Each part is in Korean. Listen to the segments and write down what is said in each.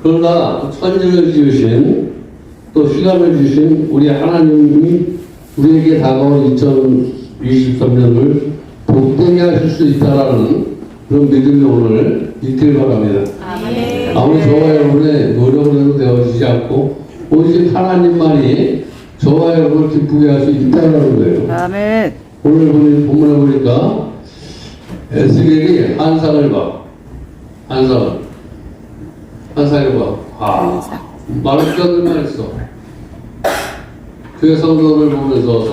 그러나 천지를 지으신 또 시간을 주신 우리 하나님이 우리에게 다가온 2023년을 복되게 하실 수 있다라는 그런 믿음이 오늘 있길 바랍니다. 아무리 저와 여러분의 노력을 해도 되어지지 않고 오직 하나님만이 저와 여러분을 기쁘게 할 수 있다는 거예요. 아멘. 오늘 본문에 보니까 에스겔이 한상을 봐. 한상을 봐. 마르크들만 있어. 교회 성도들 보면서 저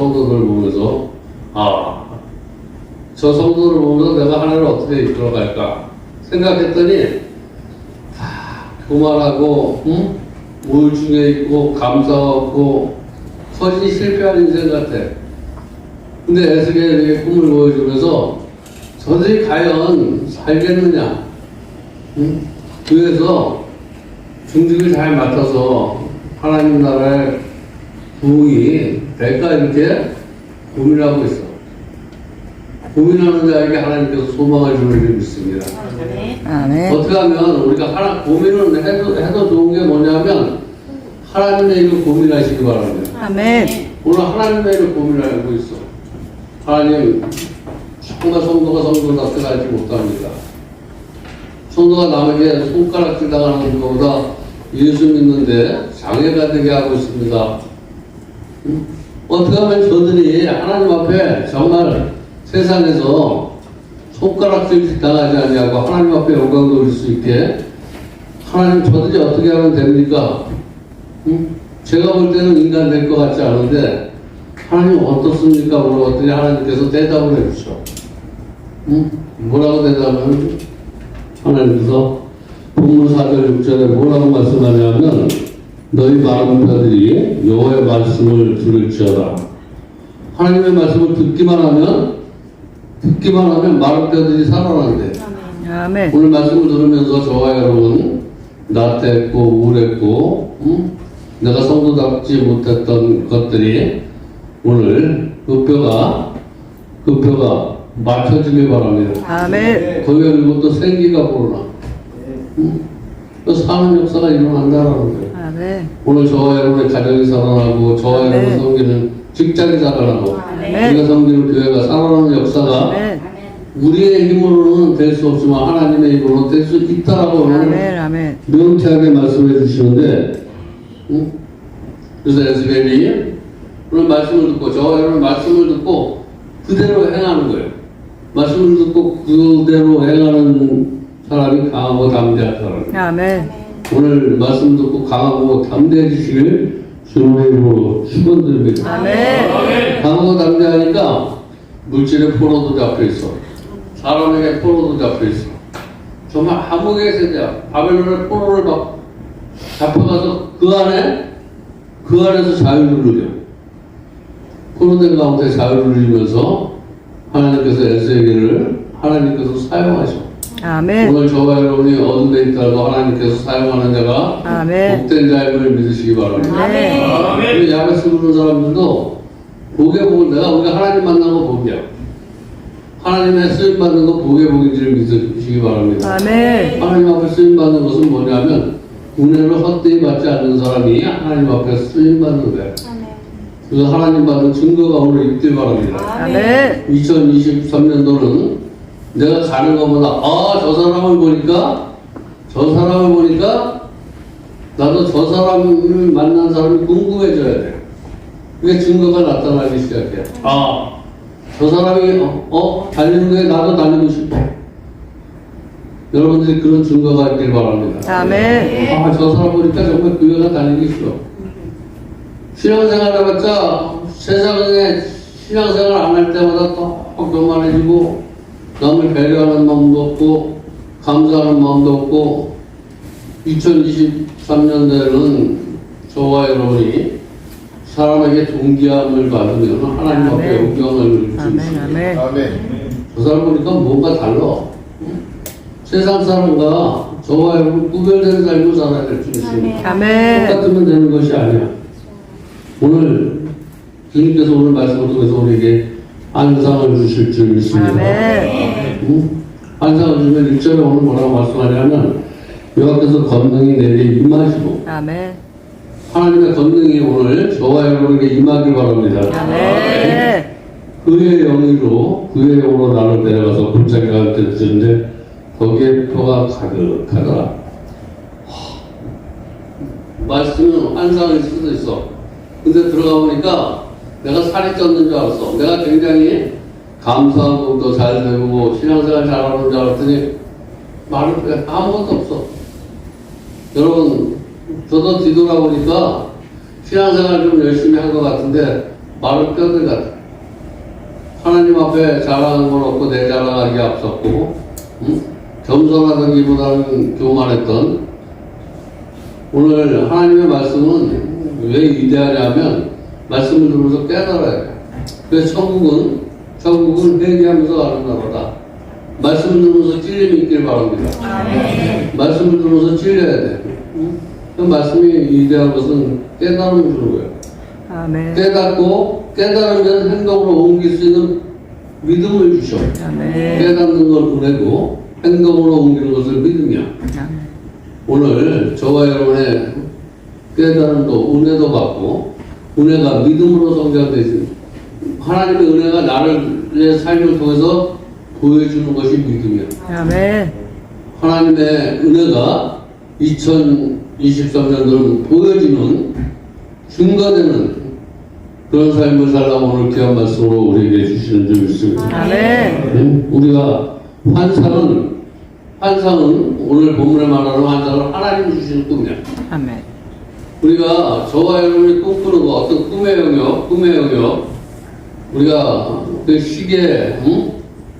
성도를 보면서 내가 하나님을 어떻게 이끌어갈까 생각했더니 교만하고 우울증에 있고 감사 없고 서지 실패한 인생 같아. 근데 에스겔에게 꿈을 보여주면서 저들이 과연 살겠느냐? 그래서 중직을 잘 맡아서 하나님 나라의 부흥이 될까 이렇게 고민하고 있어. 고민하는 자에게 하나님께서 소망을 주는 줄 믿습니다. 아멘. 어떻게 하면 우리가 고민을 해도 좋은 게 뭐냐면 하나님의 일을 고민하시기 바랍니다. 아멘. 오늘 하나님의 일을 고민하고 있어. 하나님 정말 성도답게 살지 못합니다. 성도가 남에게 손가락질 당하는 것보다 예수 믿는데 장애가 되게 하고 있습니다. 어떻게 하면 저들이 하나님 앞에 정말 세상에서 손가락질 당하지 아니하고 하나님 앞에 영광 돌릴 수 있게 하나님 저들이 어떻게 하면 됩니까? 제가 볼 때는 인간 될 것 같지 않은데 하나님 어떻습니까? 물어봤더니 하나님께서 대답을 해주셔. 뭐라고 대답을 하나님께서 본문 4절 6절에 뭐라고 말씀하냐면 너희 많은 뼈들이 여호와의 말씀을 들을지어다. 하나님의 말씀을 듣기만 하면 많은 뼈들이 살아난대. 아멘. 오늘 말씀을 들으면서 저와 여러분 나태했고 우울했고 내가 성도답지 못했던 것들이 오늘 그 뼈가 맞춰지길 바랍니다. 아멘. 거기에 그리고 또 생기가 불어나. 또 사는 역사가 일어난다라는 거예요. 아멘. 오늘 저와 여러분의 가정이 살아나고 저와 여러분 섬기는 직장이 살아나고 우리가 섬기는 교회가 살아나는 역사가 아멘. 우리의 힘으로는 될 수 없지만 하나님의 힘으로는 될 수 있다라고 오늘 아멘. 명쾌하게 말씀해 주시는데 그래서 에스겔이 오늘 말씀을 듣고 저와 여러분 말씀을 듣고 그대로 행하는 거예요. 말씀을 듣고 그대로 행하는 사람이 강하고 담대한 사람이에요. 아멘. 오늘 말씀 듣고 강하고 담대해지시길 주님의 이름으로 축원드립니다. 아멘. 강하고 담대하니까 물질의 포로도 잡혀있어. 사람에게 포로도 잡혀있어. 정말 암흑의 세대야. 바벨론의 포로를 잡혀가서 그 안에서 자유를 누려. 포로된 가운데 자유를 누리면서 하나님께서 에스겔을 하나님께서 사용하셔. 아멘. 오늘 저와 여러분이 어둠에 있다고 하나님께서 사용하는 자가 아멘. 복된 자임을 믿으시기 바랍니다. 아멘. 우리 야베스 부르는 사람들도 복의 복을 우리가 하나님 만난 거 복이야. 하나님의 쓰임 받는 거 복의 복인지를 믿으시기 바랍니다. 아멘. 하나님 앞에 쓰임 받는 것은 뭐냐면 은혜를 헛되이 받지 않는 사람이 하나님 앞에 쓰임 받는 거예요. 그래서 하나님 받은 증거가 오늘 있길 바랍니다. 아멘. 2023년도는 내가 가는 것보다 저 사람을 보니까 나도 저 사람을 만난 사람이 궁금해져야 돼. 그게 증거가 나타나기 시작해. 저 사람이 달리는 거에 나도 달리고 싶어. 여러분들이 그런 증거가 있길 바랍니다. 아멘. 저 사람 보니까 정말 교회가 다니기 싫어. 신앙생활 해봤자 세상에 신앙생활 안 할 때마다 더 교만해지고 남을 배려하는 마음도 없고 감사하는 마음도 없고 2023년도에는 저와 여러분이 사람에게 존귀함을 받으면 하나님 앞에 영광을 주십시오. 아멘. 저 사람 보니까 뭔가 달라. 세상 사람과 저와 여러분 구별되는 삶을 살아야 될 줄 있습니다. 아멘. 똑같으면 되는 것이 아니야. 오늘 주님께서 오늘 말씀을 통해서 우리에게 안상을 주실 줄 믿습니다. 아멘. 안상을 주면 1절에 오늘 뭐라고 말씀하냐면 여호와께서 권능이 내게 임하시고 아멘. 하나님의 권능이 오늘 저와 여러분에게 임하기 바랍니다. 아멘. 그의 영으로 나를 데려가서 골짜기 갈 때 드셨는데 거기에 표가 가득하더라. 말씀은 환상을 쓸 수도 있어. 근데 들어가 보니까 내가 살이 쪘는 줄 알았어. 내가 굉장히 감사하고 잘 되고 신앙생활 잘하는 줄 알았더니 말은 아무것도 없어. 여러분, 저도 뒤돌아보니까 신앙생활 좀 열심히 한 것 같은데 말은 뼈들 같아. 하나님 앞에 자랑한 건 없고 내 자랑하기 앞섰고, 겸손하다기보다는 교만했던. 오늘 하나님의 말씀은 왜 위대하냐면 말씀을 들으면서 깨달아야 돼. 그래서 천국은 회개하면서 가는 나라다. 말씀을 들으면서 찔림이 있길 바랍니다. 말씀을 들으면서 찔려야 돼. 그 말씀이 위대한 것은 깨달음을 주는 거예요. 아멘. 깨달으면 행동으로 옮길 수 있는 믿음을 주셔. 아멘. 깨닫는 걸 보내고 행동으로 옮기는 것을 믿음이야. 아멘. 오늘 저와 여러분의 깨달음도 은혜도 받고 은혜가 믿음으로 성장되지. 하나님의 은혜가 나를 삶을 통해서 보여주는 것이 믿음이야. 아멘. 하나님의 은혜가 2023년도는 보여지는 증거되는 그런 삶을 살라고 오늘 귀한 말씀으로 우리에게 주시는 점 있습니다. 아멘. 우리가 환상은 오늘 본문에 말하는 환상은 하나님이 주시는 꿈이야. 아멘. 우리가 저와 여러분이 꿈꾸는 거 어떤 꿈의 영역 우리가 그 시계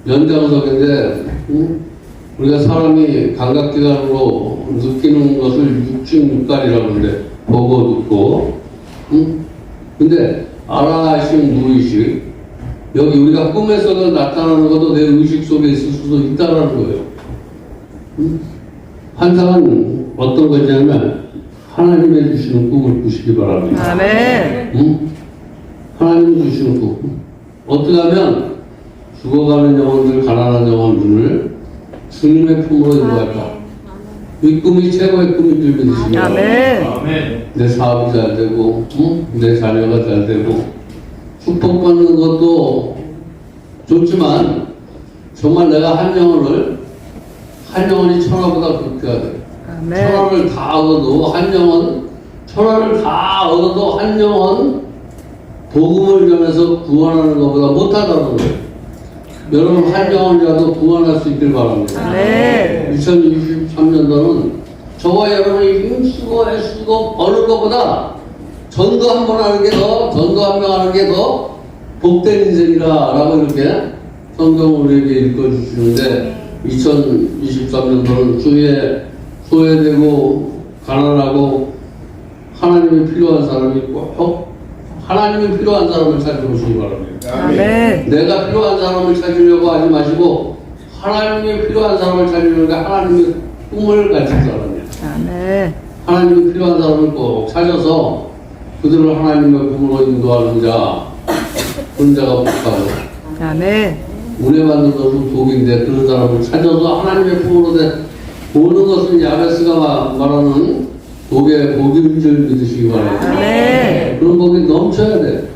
연장석인데 우리가 사람이 감각기관으로 느끼는 것을 육신육간이라고 하는데 보고 듣고 근데 알아하신 무의식 여기 우리가 꿈에서 나타나는 것도 내 의식 속에 있을 수도 있다는 거예요. 환상은 어떤 거냐면 하나님이 주시는 꿈을 꾸시기 바랍니다. 아멘. 하나님이 주시는 꿈. 어떻게 하면 죽어가는 영혼들, 가난한 영혼들을 주님의 품으로 인도할까? 이 꿈이 최고의 꿈인 줄 믿으십니다. 아멘. 내 사업이 잘 되고, 내 자녀가 잘 되고, 축복받는 것도 좋지만, 정말 내가 한 영혼이 천하보다 극해야 돼. 아멘. 천하를 다 얻어도 천하를 다 얻어도 한 영혼 복음을 전해서 구원하는 것보다 못하다는 거예요. 여러분 한 영혼이라도 구원할 수 있길 바랍니다. 아멘. 2023년도는 저와 여러분이 힘쓰고 애쓰고 버는 것보다 전도 한 번 하는 게 전도 한 명 하는 게 더 복된 인생이라라고 이렇게 성경을 우리에게 읽어주시는데 2023년도는 주위에 소외되고 가난하고 하나님이 필요한 사람이 꼭 하나님이 필요한 사람을 찾아보시기 바랍니다. 아멘. 내가 필요한 사람을 찾으려고 하지 마시고 하나님이 필요한 사람을 찾으려고 하나님의 꿈을 가진 사람이에요. 아멘. 하나님이 필요한 사람을 꼭 찾아서 그들을 하나님의 꿈으로 인도하는 그런 자가 복하고 아멘. 은혜 받는 것은 복인데 그런 사람을 찾아서 하나님의 품으로 보는 것은 야베스가 말하는 복인 줄 믿으시기 바랍니다. 아멘. 그런 복이 넘쳐야 돼.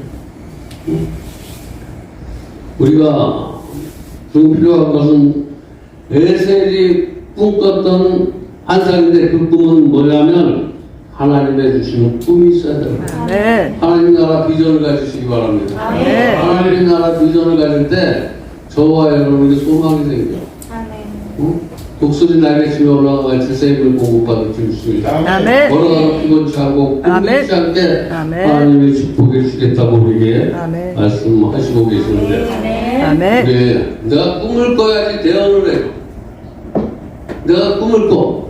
우리가 지금 필요한 것은 에셀이 꿈꿨던 환상인데 그 꿈은 뭐냐면 하나님의 주시는 꿈이 있어야 됩니다. 아멘. 하나님 나라 비전을 가지시기 바랍니다. 아멘. 하나님 나라 비전을 가질 때 저와 여러분에게 소망이 생겨. 독수리 날개치며 올라가 질서임을 공급받을 수 있습니다. 아멘. 걸어가는 피곤치 않고 꿈꾸지 않게 아멘. 하나님의 축복을 주겠다고 우리에게 아멘. 말씀하시고 계시는데 아멘. 내가 꿈을 꿔야지 대언을 해요. 내가 꿈을 꿔.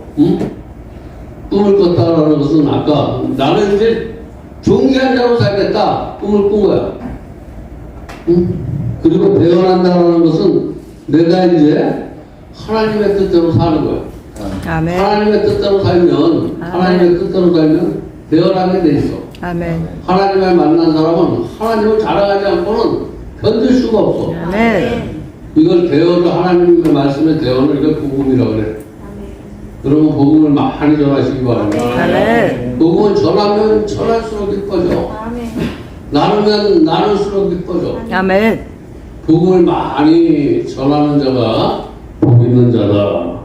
꿈을 꿨다라는 것은 아까 나는 이제 종이한 자로 살겠다. 꿈을 꾼 거야. 그리고 대언한다라는 것은 내가 이제 하나님의 뜻대로 사는 거야. 아멘. 하나님의 뜻대로 살면 대언하게 돼 있어. 아멘. 하나님을 만난 사람은 하나님을 자랑하지 않고는 견딜 수가 없어. 아멘. 이걸 대언을 하나님의 말씀의 대언을 이걸 복음이라고 그래. 여러분 복음을 많이 전하시기 바랍니다. 아멘. 복음을 전하면 전할수록 기뻐져. 나누면 나눌수록 기뻐져. 아멘. 복음을 많이 전하는 자가 복 있는 자다.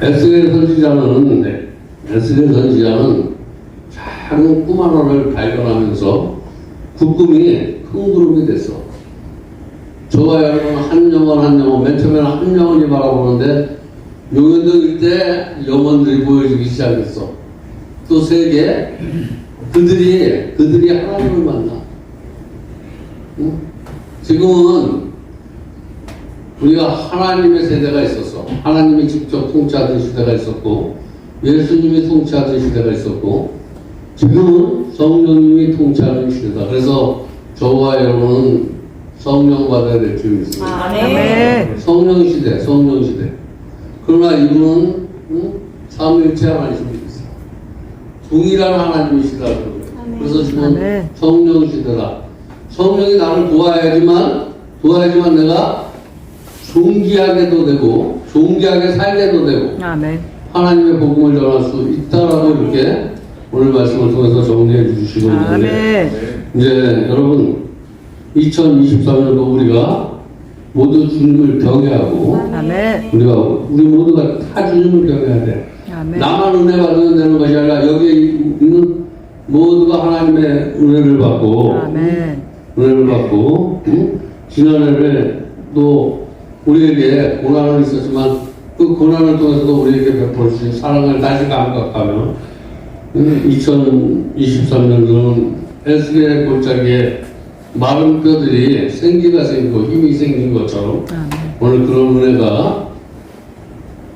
에스겔 선지자는 작은 꿈 하나를 발견하면서 그 꿈이 큰 구름이 됐어. 저와 여러분 한 영혼 맨 처음에는 한 영혼이 바라보는데 용현동일 때 영혼들이 보여주기 시작했어. 또 세 개, 그들이 하나님을 만나. 응? 지금은 우리가 하나님의 세대가 있었어. 하나님이 직접 통치하던 시대가 있었고, 예수님이 통치하던 시대가 있었고, 지금은 성령님이 통치하는 시대다. 그래서 저와 여러분은 성령 받아야 될 줄 믿습니다. 아멘. 성령 시대. 그러나 이분은 삼위일체 하나님이십니다. 동일한 하나님이시다. 그래서 지금 아멘. 성령 시대다. 성령이 나를 도와야지만 내가 존귀하게도 되고 존귀하게 살게도 되고 아멘. 하나님의 복음을 전할 수 있다라고 이렇게 오늘 말씀을 통해서 정리해 주시고 있는데 아멘. 이제 여러분 2023년도 우리가 모두 주님을 경외하고 아멘. 우리 모두가 다 주님을 경외해야 돼. 아멘. 나만 은혜 받으면 되는 것이 아니라 여기에 있는 모두가 하나님의 은혜를 받고 아멘. 지난해에 또 우리에게 고난은 있었지만 그 고난을 통해서도 우리에게 베풀 수 있는 사랑을 다시 감각하며 2023년도는 에스겔의 골짜기에 마른 뼈들이 생기가 생기고 힘이 생긴 것처럼 아멘. 오늘 그런 은혜가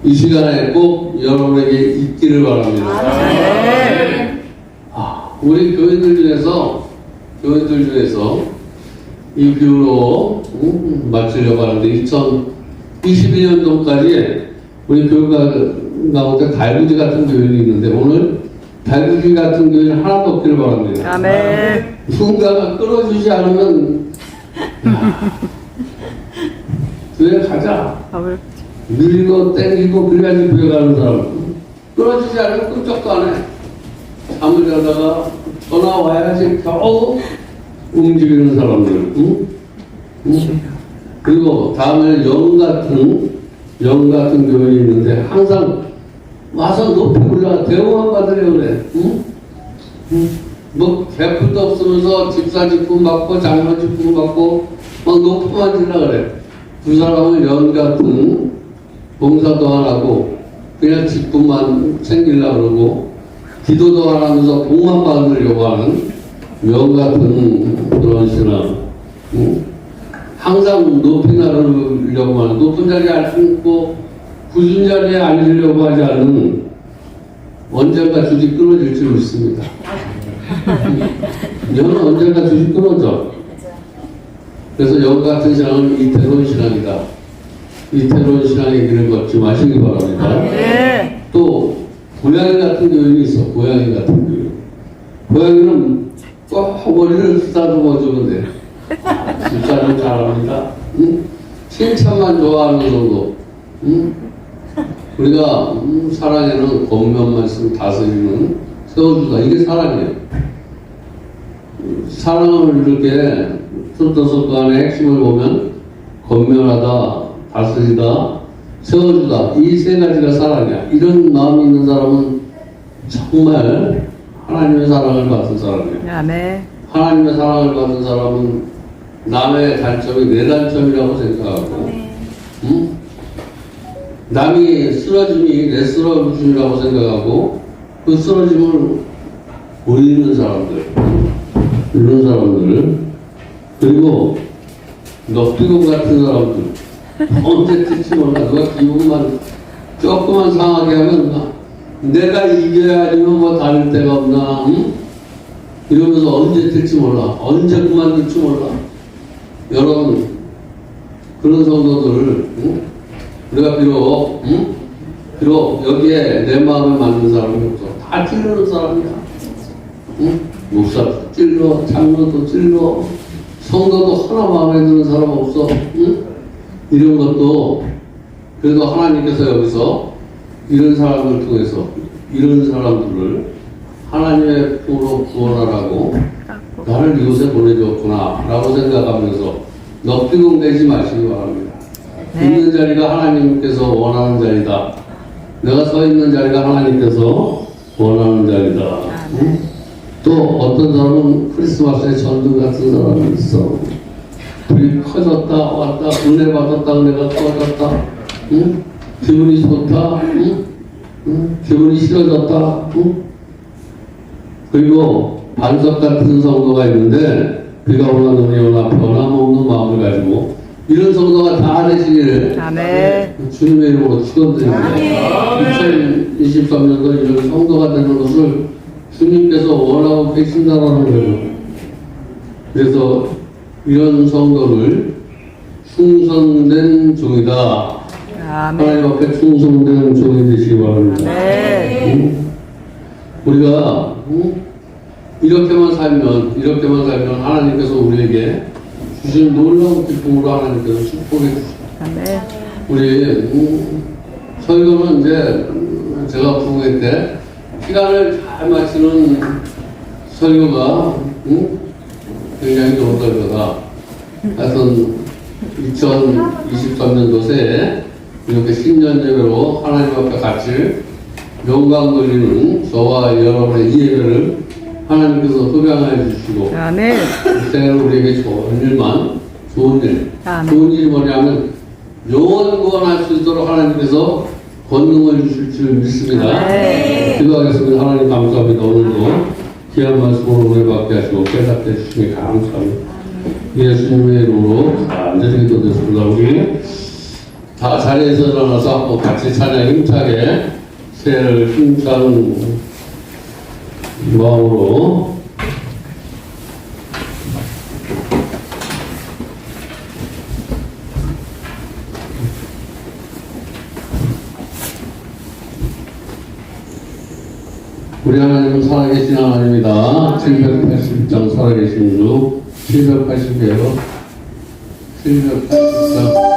이 시간에 꼭 여러분에게 있기를 바랍니다. 아멘. 우리 교회들 중에서 이 교회로 마치려고 하는데 2022년도까지 우리 교회가 가운데 달구지 같은 교회는 있는데 오늘 달구지 같은 교회는 하나도 없기를 바랍니다. 아멘. 누군가가 끌어주지 않으면 교회 가자. 밀고 땡기고 그래야지 교회 가는 사람. 끌어주지 않으면 끔찍도 안 해. 잠을 자다가 전화 와야지 겨우 움직이는 사람들. 응? 그리고 다음에 영 같은 교회이 있는데 항상 와서 높이 올라가 대우만 받으려고 그래. 응? 뭐 개풀도 없으면서 집사 직분 받고 장로 직분 받고 막 높이만 지려 그래. 두 사람은 연 같은 봉사도 안 하고 그냥 직분만 챙기려고 그러고 기도도 안 하면서 복만 받으려고 하는 명 같은 그런 신앙. 항상 높이 나르려고 하는 높은 자리에 알 수 있고 굳은 자리에 앉으려고 하지 않는 언젠가 줄이 끊어질 줄 믿습니다. 영은 언젠가 줄이 끊어져. 그래서 영 같은 신앙은 이태로운 신앙이다. 이태로운 신앙의 길을 걷지 마시기 바랍니다. 네. 또 고양이 같은 교육이 있어. 고양이 같은 교육. 고양이는 꼭 머리를 쓰다듬어 주면 돼. 진짜는 잘합니다. 응? 칭찬만 좋아하는 정도. 응? 우리가 사랑에는 겉면 말씀 다스리는 세워주다. 이게 사랑이에요. 사랑을 이렇게 훑어서 그 안에 핵심을 보면 겉면하다, 다스리다, 세워주다. 이 세 가지가 사랑이야. 이런 마음이 있는 사람은 정말 하나님의 사랑을 받은 사람이에요. 아멘. 하나님의 사랑을 받은 사람은 남의 단점이 내 단점이라고 생각하고, 응? 남이 쓰러짐이 내 쓰러짐이라고 생각하고, 그 쓰러짐을 보이는 사람들, 이런 사람들, 그리고 넉비공 같은 사람들, 언제 틀지 몰라. 누가 기분만 조금만 상하게 하면 내가 이겨야 아니면 뭐 다를 데가 없나, 응? 이러면서 언제 틀지 몰라. 언제 그만둘지 몰라. 여러분, 그런 성도들, 응? 우리가 비록 여기에 내 마음에 맞는 사람이 없어. 다 찔르는 사람이야. 응? 목사도 찔러, 장로도 찔러, 성도도 하나 마음에 드는 사람 없어. 응? 이런 것도 그래도 하나님께서 여기서 이런 사람을 통해서 이런 사람들을 하나님의 품으로 구원하라고 나를 이곳에 보내줬구나 라고 생각하면서 넉비공되지 마시기 바랍니다. 네. 있는 자리가 하나님께서 원하는 자리다. 내가 서 있는 자리가 하나님께서 원하는 자리다. 응? 또 어떤 사람은 크리스마스에 전등 같은 사람이 있어. 불이 커졌다 왔다 은혜 받았다 은혜가 커졌다. 응? 기분이 좋다. 응? 응? 기분이 싫어졌다. 응? 그리고 반석 같은 성도가 있는데 비가 오나 눈이 오나 변함없는 마음을 가지고 이런 성도가 다 되시기를 아멘. 주님의 이름으로 축원드립니다. 2023년도 이런 성도가 되는 것을 주님께서 원하고 계신다라는 거죠. 그래서 이런 성도를 충성된 종이다. 아멘. 하나님 앞에 충성된 종이 되시기 바랍니다. 아멘. 우리가 이렇게만 살면 하나님께서 우리에게 주신 놀라운 기쁨으로 하나님께서 축복해 주십니다. 아멘. 우리 설교는 이제 제가 부흥회 때 시간을 잘 맞추는 설교가 굉장히 좋은 설교다. 하여튼 2023년도 새해 이렇게 신년 예배로 하나님 앞에 같이 영광 돌리는 저와 여러분의 이 예배를 하나님께서 흡양하여 주시고 아멘. 이 새해는 우리에게 좋은 일만 좋은 일 아멘. 좋은 일이 뭐냐면 영원 구원할 수 있도록 하나님께서 권능을 주실 줄 믿습니다. 네. 기도하겠습니다. 하나님 감사합니다. 오늘도 귀한 말씀으로 은혜 받게 하시고 깨닫게 해주시니 감사합니다. 예수님의 이름으로 간절히 기도드렸습니다. 우리 다 자리에서 일어나서 같이 찬양 힘차게 새해를 힘찬 마음으로 우리 하나님은 살아계신 하나님이다. 780장 살아계신 주 780이에요. 780장